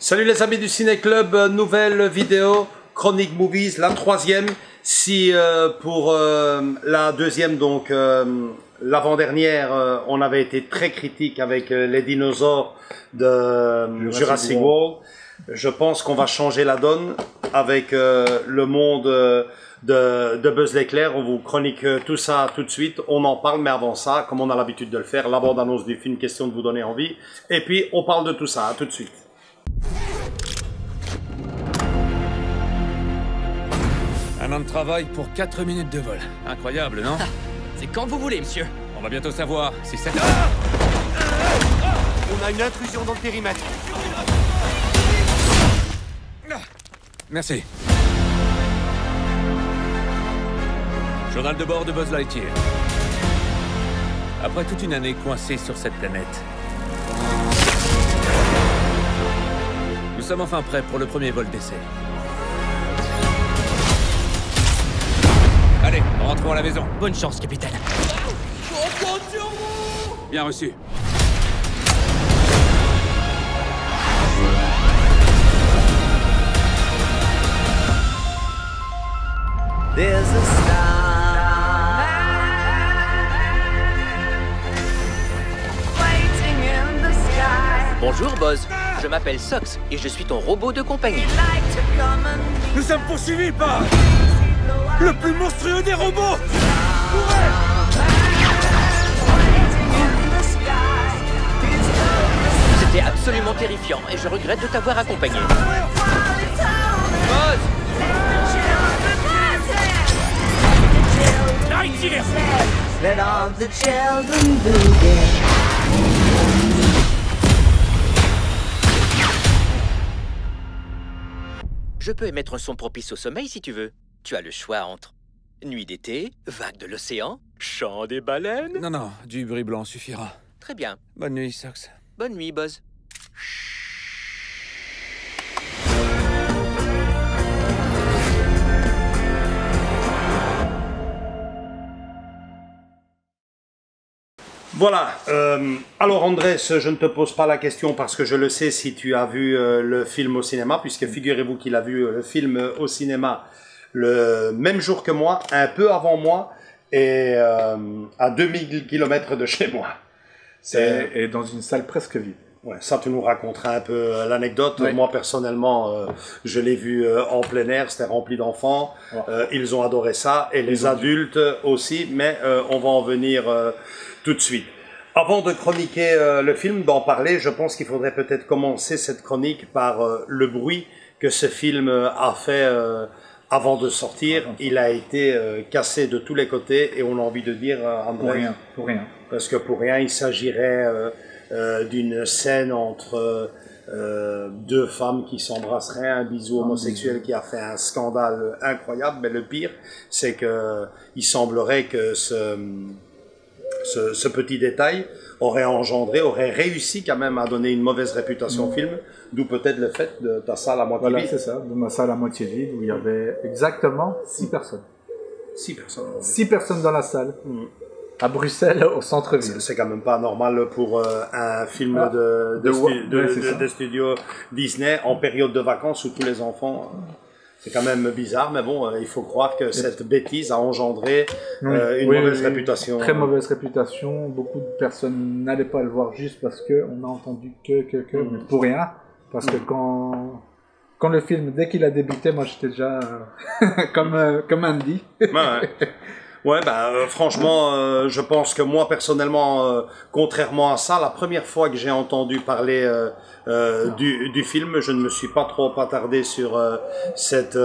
Salut les amis du Ciné Club, nouvelle vidéo, Chronique Movies, la troisième. Si pour la deuxième, donc l'avant-dernière, on avait été très critique avec les dinosaures de Jurassic World, je pense qu'on va changer la donne avec le monde de Buzz l'éclair. On vous chronique tout ça tout de suite, on en parle, mais avant ça, comme on a l'habitude de le faire, la bande-annonce du film, question de vous donner envie, et puis on parle de tout ça, tout de suite. Un an de travail pour 4 minutes de vol. Incroyable, non? C'est quand vous voulez, monsieur. On va bientôt savoir si c'est... On a une intrusion dans le périmètre. Merci. Journal de bord de Buzz Lightyear. Après toute une année coincée sur cette planète, nous sommes enfin prêts pour le premier vol d'essai. Allez, rentrons à la maison. Bonne chance, capitaine. Bien reçu. There's a star waiting in the sky. Bonjour, Buzz. Je m'appelle Sox et je suis ton robot de compagnie. Like to come and Nous sommes poursuivis par le plus monstrueux des robots. C'était absolument terrifiant et je regrette de t'avoir accompagné. Buzz! Lightyear! let all the children begin. Je peux émettre un son propice au sommeil si tu veux. Tu as le choix entre nuit d'été, vague de l'océan, chant des baleines. Non, non, du bruit blanc suffira. Très bien. Bonne nuit, Sox. Bonne nuit, Buzz. Voilà, alors Andrés, je ne te pose pas la question parce que je le sais si tu as vu le film au cinéma, puisque figurez-vous qu'il a vu le film au cinéma le même jour que moi, un peu avant moi, et à 2000 km de chez moi. Et dans une salle presque vide. Ouais, ça, tu nous raconteras un peu l'anecdote. Oui. Moi, personnellement, je l'ai vu en plein air, c'était rempli d'enfants. Ouais. Ils ont adoré ça, et les adultes aussi, mais on va en venir tout de suite. Avant de chroniquer le film, d'en parler, je pense qu'il faudrait peut-être commencer cette chronique par le bruit que ce film a fait avant de sortir. Il a été cassé de tous les côtés, et on a envie de dire, André, Pour rien. parce que pour rien, il s'agirait d'une scène entre deux femmes qui s'embrasseraient, un bisou homosexuel qui a fait un scandale incroyable. Mais le pire, c'est que il semblerait que ce petit détail aurait réussi quand même à donner une mauvaise réputation au film, d'où peut-être le fait de ta salle à moitié Voilà, vide. c'est ça, de ma salle à moitié vide où il y avait exactement 6 personnes. 6 personnes. 6 personnes dans la salle. À Bruxelles, au centre-ville. C'est quand même pas normal pour un film de studio Disney en période de vacances où tous les enfants... C'est quand même bizarre, mais bon, il faut croire que cette bêtise a engendré une mauvaise réputation. Très mauvaise réputation. Beaucoup de personnes n'allaient pas le voir juste parce que on a entendu mais pour rien. Parce que quand le film, dès qu'il a débuté, moi j'étais déjà comme Andy. Ouais, franchement, je pense que moi, personnellement, contrairement à ça, la première fois que j'ai entendu parler du film, je ne me suis pas trop attardé sur cette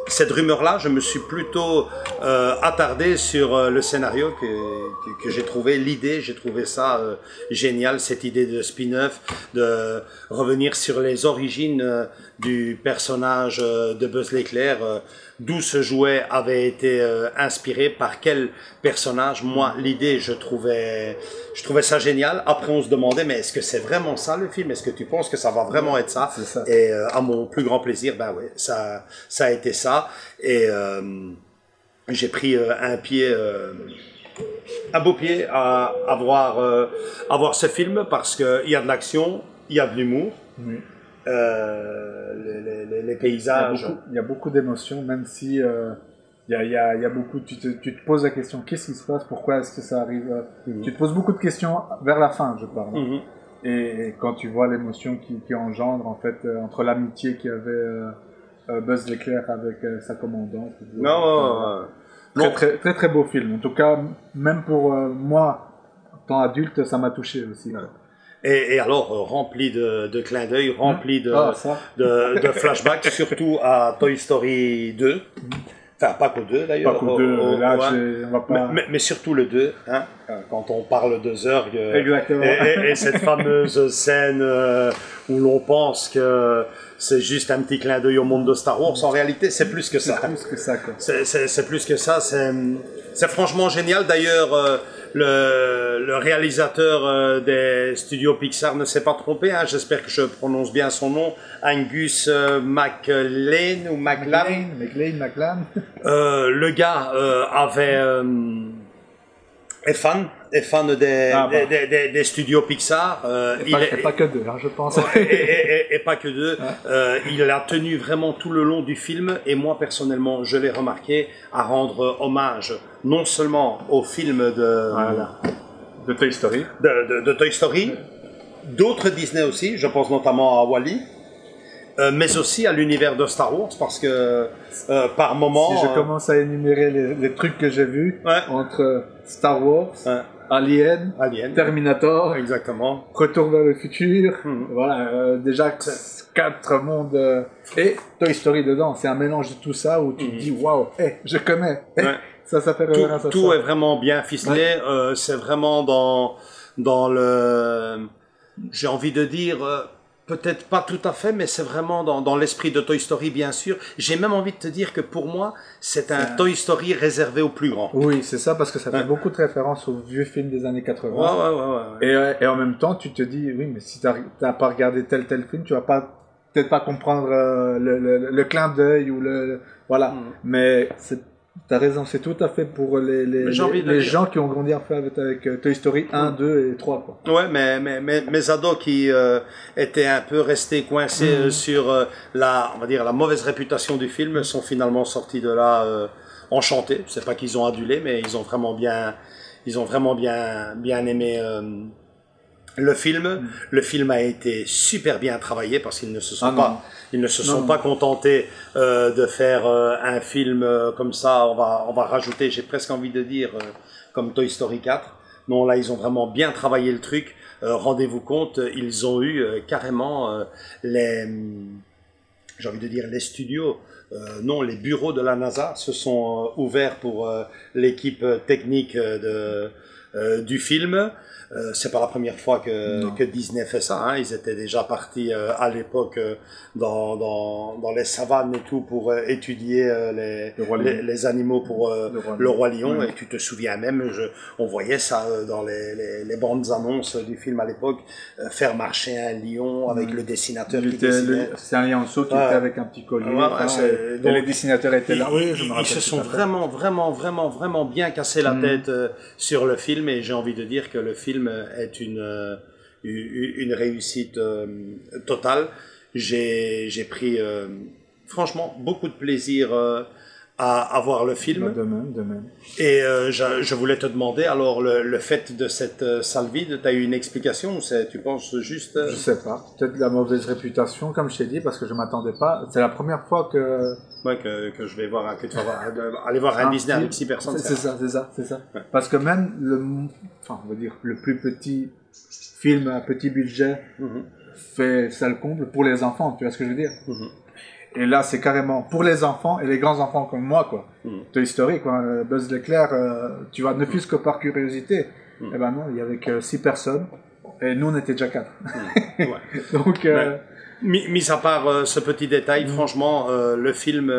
cette rumeur-là, je me suis plutôt attardé sur le scénario que j'ai trouvé, l'idée, j'ai trouvé ça génial, cette idée de spin-off, de revenir sur les origines du personnage de Buzz l'éclair, d'où ce jouet avait été inspiré, par quel personnage. Moi, l'idée, je trouvais ça génial. Après, on se demandait, mais est-ce que c'est vraiment ça le film? Est-ce que tu penses que ça va vraiment être ça? C'est ça. Et à mon plus grand plaisir, ben ouais, ça a été ça. Et j'ai pris un beau pied à voir ce film parce qu'il y a de l'action, il y a de l'humour. Oui. Les paysages. Il y a beaucoup d'émotions, même si il y a beaucoup. Tu te poses la question, qu'est-ce qui se passe? Pourquoi est-ce que ça arrive? Tu te poses beaucoup de questions vers la fin, je parle. Et quand tu vois l'émotion qui engendre, en fait, entre l'amitié qu'il y avait Buzz l'éclair avec sa commandante. Très, très beau film. En tout cas, même pour moi, en tant adulte, ça m'a touché aussi. Et alors, rempli de clins d'œil, rempli de flashbacks, surtout à Toy Story 2. Enfin, pas qu'au 2 d'ailleurs. Pas qu'au 2, là, on va pas... mais surtout le 2, hein, quand on parle de Zurg. Exactement. Et cette fameuse scène où l'on pense que c'est juste un petit clin d'œil au monde de Star Wars. En réalité, c'est plus que ça. C'est plus que ça, quoi. C'est plus que ça. C'est franchement génial. D'ailleurs, le réalisateur des studios Pixar ne s'est pas trompé. Hein. J'espère que je prononce bien son nom. Angus MacLane ou MacLane. MacLane. Le gars est fan des studios Pixar. Et pas que deux, hein, je pense. et pas que deux. Il a tenu vraiment tout le long du film, et moi personnellement, je l'ai remarqué, à rendre hommage non seulement au film de Toy Story, de Toy Story, d'autres Disney aussi, je pense notamment à Wall-E, mais aussi à l'univers de Star Wars, parce que par moment... Si je commence à énumérer les trucs que j'ai vus, entre Star Wars, Alien, Terminator, exactement, Retour vers le futur, voilà, déjà 4 mondes, et Toy Story dedans, c'est un mélange de tout ça où tu te dis, waouh, je connais, ça fait référence à ça. Tout est vraiment bien ficelé, c'est vraiment dans le... J'ai envie de dire... peut-être pas tout à fait, mais c'est vraiment dans l'esprit de Toy Story, bien sûr. J'ai même envie de te dire que pour moi, c'est un Toy Story réservé aux plus grands. Oui, c'est ça, parce que ça fait beaucoup de références aux vieux films des années 80. Et en même temps, tu te dis, oui, mais si t'as pas regardé tel film, tu vas peut-être pas comprendre le clin d'œil ou voilà. Mais t'as raison, c'est tout à fait pour les gens qui ont grandi en fait avec Toy Story 1, 2 et 3. Quoi. Ouais, mais mes ados qui étaient un peu restés coincés sur on va dire, la mauvaise réputation du film sont finalement sortis de là enchantés. C'est pas qu'ils ont adulé, mais ils ont vraiment bien aimé le film. Le film a été super bien travaillé parce qu'ils ne se sont pas contentés de faire un film comme ça. On va rajouter, j'ai presque envie de dire, comme Toy Story 4. Non, là, ils ont vraiment bien travaillé le truc. Rendez-vous compte, ils ont eu carrément les studios. Les bureaux de la NASA se sont ouverts pour l'équipe technique du film. C'est pas la première fois que Disney fait ça. Hein. Ils étaient déjà partis à l'époque dans les savanes et tout pour étudier les animaux pour le Roi Lion. Et tu te souviens même, on voyait ça dans les bandes annonces du film à l'époque, faire marcher un lion avec le dessinateur qui dessinait. C'est un lionceau qui était avec un petit collier. Donc, les dessinateurs étaient là. Ils se sont vraiment bien cassé la tête sur le film, et j'ai envie de dire que le film est une réussite totale. J'ai pris franchement beaucoup de plaisir à voir le film. De même. Et je voulais te demander, alors le fait de cette salle vide, tu as eu une explication ou tu penses juste... Je sais pas, peut-être la mauvaise réputation, comme je t'ai dit, parce que je m'attendais pas. C'est la première fois que je vais voir, que tu vas aller voir un Disney avec 6 personnes. C'est ça. Ouais. Parce que même on va dire le plus petit film à petit budget fait ça le comble pour les enfants, tu vois ce que je veux dire. Et là, c'est carrément pour les enfants et les grands enfants comme moi, quoi. Toy Story, quoi. Buzz l'éclair, tu vas ne fût-ce que par curiosité. Eh ben non, il y avait que 6 personnes. Et nous, on était déjà 4. Ouais. Donc, Mis à part ce petit détail, franchement, le film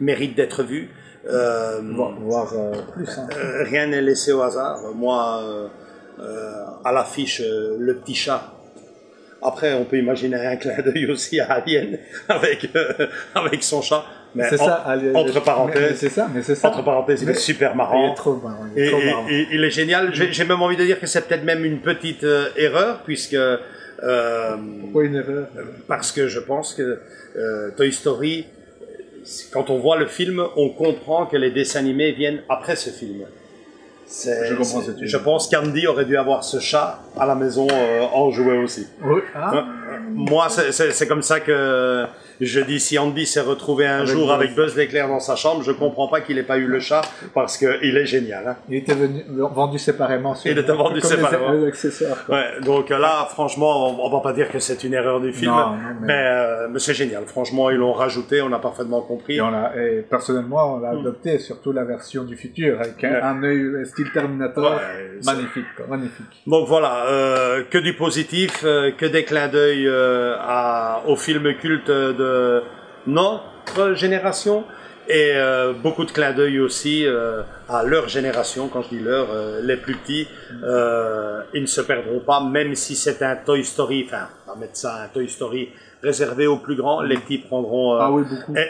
mérite d'être vu. voir plus. Hein. Rien n'est laissé au hasard. Moi, à l'affiche, le petit chat. Après, on peut imaginer un clin d'œil aussi à Alien avec son chat. Mais C'est ça, entre parenthèses, mais c'est ça, mais c'est ça. entre parenthèses, il est super marrant. Il est trop marrant. Il est génial. J'ai même envie de dire que c'est peut-être même une petite erreur, puisque Pourquoi une erreur? parce que je pense que Toy Story, quand on voit le film, on comprend que les dessins animés viennent après ce film. Je comprends ce que tu Je dis. pense qu'Andy aurait dû avoir ce chat à la maison en jouet aussi. Oui. Ah. Moi, c'est comme ça que je dis, si Andy s'est retrouvé un jour Buzz. avec Buzz l'éclair dans sa chambre, je comprends pas qu'il ait pas eu le chat, parce qu'il est génial. Hein. Il était vendu séparément. Il était vendu comme séparément. Les accessoires. Quoi. Ouais, donc là, franchement, on va pas dire que c'est une erreur du film, Non, mais c'est génial. Franchement, ils l'ont rajouté, on a parfaitement compris. Et personnellement, on l'a adopté, surtout la version du futur, avec un œil style Terminator. Ouais, magnifique, quoi, magnifique. Donc voilà, que du positif, que des clins d'œil aux films cultes de notre génération et beaucoup de clins d'œil aussi à leur génération. Quand je dis leur, les plus petits, ils ne se perdront pas, même si c'est un Toy Story, enfin, on va mettre ça un Toy Story réservé aux plus grands, les petits prendront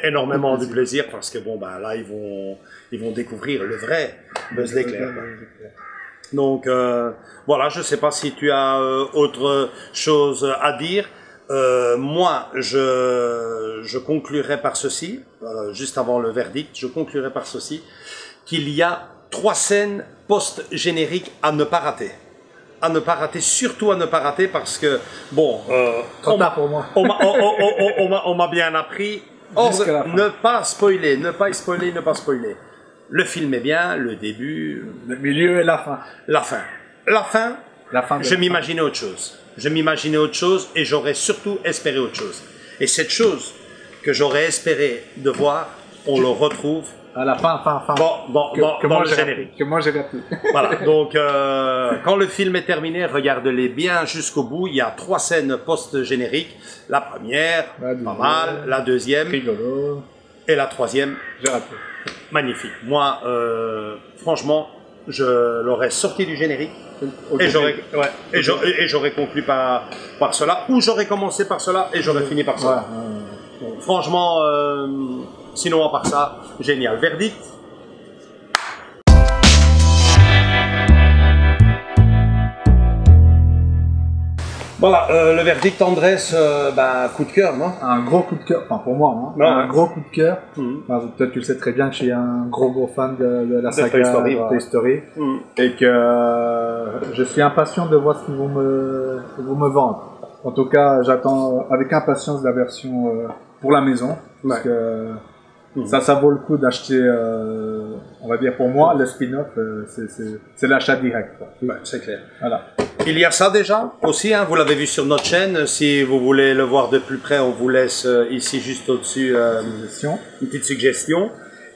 énormément beaucoup de plaisir parce que bon, ben là, ils vont découvrir le vrai Buzz l'éclair. Donc voilà, je ne sais pas si tu as autre chose à dire. Moi, je conclurai par ceci, juste avant le verdict, je conclurai par ceci, qu'il y a 3 scènes post-génériques à ne pas rater. À ne pas rater, surtout à ne pas rater, parce que, bon, Trop tard pour moi. on m'a bien appris. Jusqu'à la fin. Ne pas spoiler, ne pas spoiler, ne pas spoiler. Le film est bien, le début, Le milieu et la fin. la fin. La fin, La fin de je la fin. m'imaginais autre chose. Je m'imaginais autre chose et j'aurais surtout espéré autre chose. Et cette chose que j'aurais espéré de voir, on le retrouve À la fin. dans moi, le j'ai générique. raté. Que moi j'ai raté. Voilà, donc quand le film est terminé, regarde-les bien jusqu'au bout. Il y a 3 scènes post-génériques. La première, La deuxième. pas mal. La deuxième Rigolo. et la troisième, J'ai raté. magnifique. Moi, franchement, je l'aurais sorti du générique. Au Et début. j'aurais conclu par cela, ou j'aurais commencé par cela et j'aurais fini par cela. Franchement, sinon à part ça, génial. Verdict? Voilà, le verdict, Andrés, coup de cœur, non? Un gros coup de cœur, enfin pour moi, hein, Non, un ouais. gros coup de cœur. Mhm. Enfin, peut-être tu le sais très bien que je suis un gros fan de la saga Toy Story, ouais. Toy Story. Mhm. Et que je suis impatient de voir ce qu'ils vont me vendre. En tout cas, j'attends avec impatience la version pour la maison, parce que ça vaut le coup d'acheter, on va dire pour moi, le spin-off, c'est l'achat direct. Quoi. Ouais, c'est clair. Voilà. Il y a ça déjà aussi, hein, vous l'avez vu sur notre chaîne. Si vous voulez le voir de plus près, on vous laisse ici juste au-dessus une petite suggestion.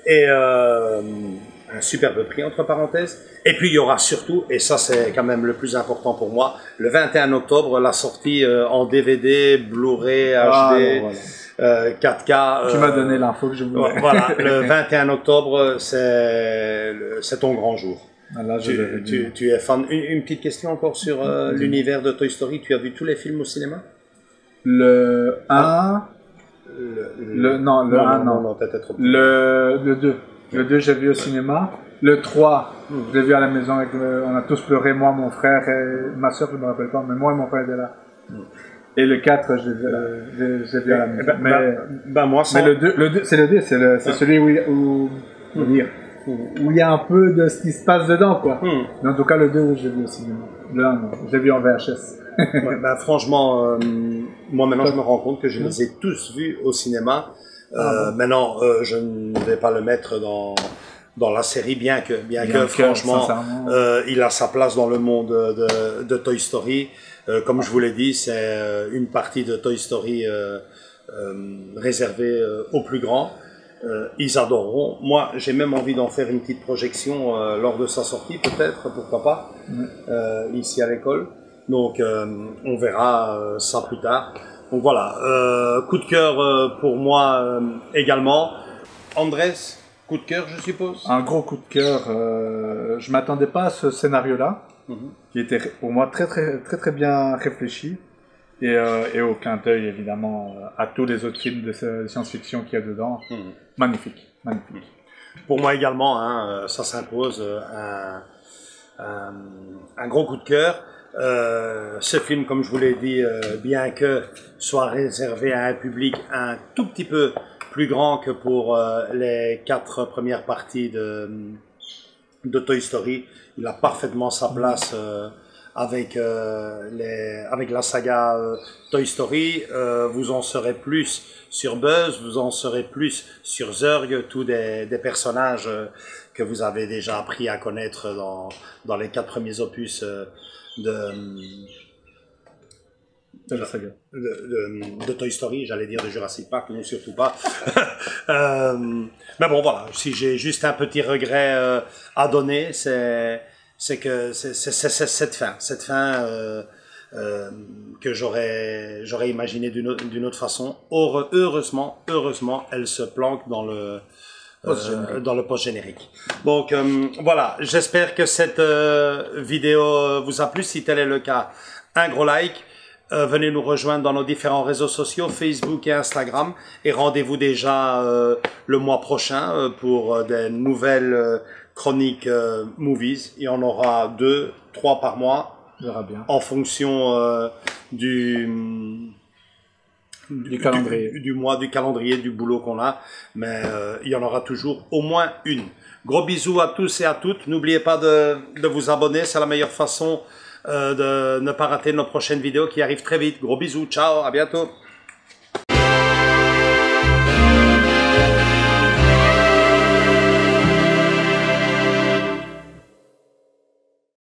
Et un superbe prix entre parenthèses. Et puis il y aura surtout, et ça c'est quand même le plus important pour moi, le 21 octobre, la sortie en DVD, Blu-ray, HD, Voilà. 4K. Tu m'as donné l'info que je voulais. Voilà, le 21 octobre, c'est ton grand jour. Ah, là, Tu es fan. Une petite question encore sur l'univers de Toy Story. Tu as vu tous les films au cinéma? Le 1, non, le 1, non. peut-être trop. Le 2. Le 2, j'ai vu au cinéma. Le 3, je l'ai vu à la maison. On a tous pleuré, moi, mon frère et ma soeur, je ne me rappelle pas, mais moi et mon frère étaient là. Et le 4, je l'ai vu à la maison. Moi, mais le 2, c'est celui où il y a un peu de ce qui se passe dedans, quoi. Mais en tout cas, le 2, je l'ai vu au cinéma. Le 1, non. Je l'ai vu en VHS. Ouais, franchement, moi maintenant je me rends compte que je les ai tous vus au cinéma. Maintenant, je ne vais pas le mettre dans la série, bien que franchement, il a sa place dans le monde de Toy Story. Comme je vous l'ai dit, c'est une partie de Toy Story réservé aux plus grands. Ils adoreront. Moi, j'ai même envie d'en faire une petite projection lors de sa sortie, peut-être, pourquoi pas, ici à l'école. Donc, on verra ça plus tard. Donc voilà, coup de cœur pour moi également. Andrés, coup de cœur, je suppose. Un gros coup de cœur. Je m'attendais pas à ce scénario-là, qui était pour moi très bien réfléchi. Et au clin d'œil, évidemment, à tous les autres films de science-fiction qu'il y a dedans. Magnifique, magnifique. Pour moi également, hein, ça s'impose un gros coup de cœur. Ce film, comme je vous l'ai dit, bien que soit réservé à un public un tout petit peu plus grand que pour les 4 premières parties de Toy Story, il a parfaitement sa place avec la saga Toy Story. Vous en saurez plus sur Buzz, vous en saurez plus sur Zurg, tous des personnages que vous avez déjà appris à connaître dans les 4 premiers opus De la saga. de Toy Story, j'allais dire de Jurassic Park, non surtout pas. Mais bon voilà, si j'ai juste un petit regret à donner, c'est que c'est cette fin que j'aurais imaginé d'une autre façon. Heureusement, elle se planque dans le post-générique. Donc voilà, j'espère que cette vidéo vous a plu. Si tel est le cas, un gros like. Venez nous rejoindre dans nos différents réseaux sociaux, Facebook et Instagram. Et rendez-vous déjà le mois prochain pour des nouvelles chroniques movies. Il y en aura 2, 3 par mois. On verra bien. En fonction du calendrier. Du mois, du calendrier, du boulot qu'on a. Mais il y en aura toujours au moins une. Gros bisous à tous et à toutes. N'oubliez pas de vous abonner. C'est la meilleure façon de ne pas rater nos prochaines vidéos qui arrivent très vite. Gros bisous, ciao, à bientôt.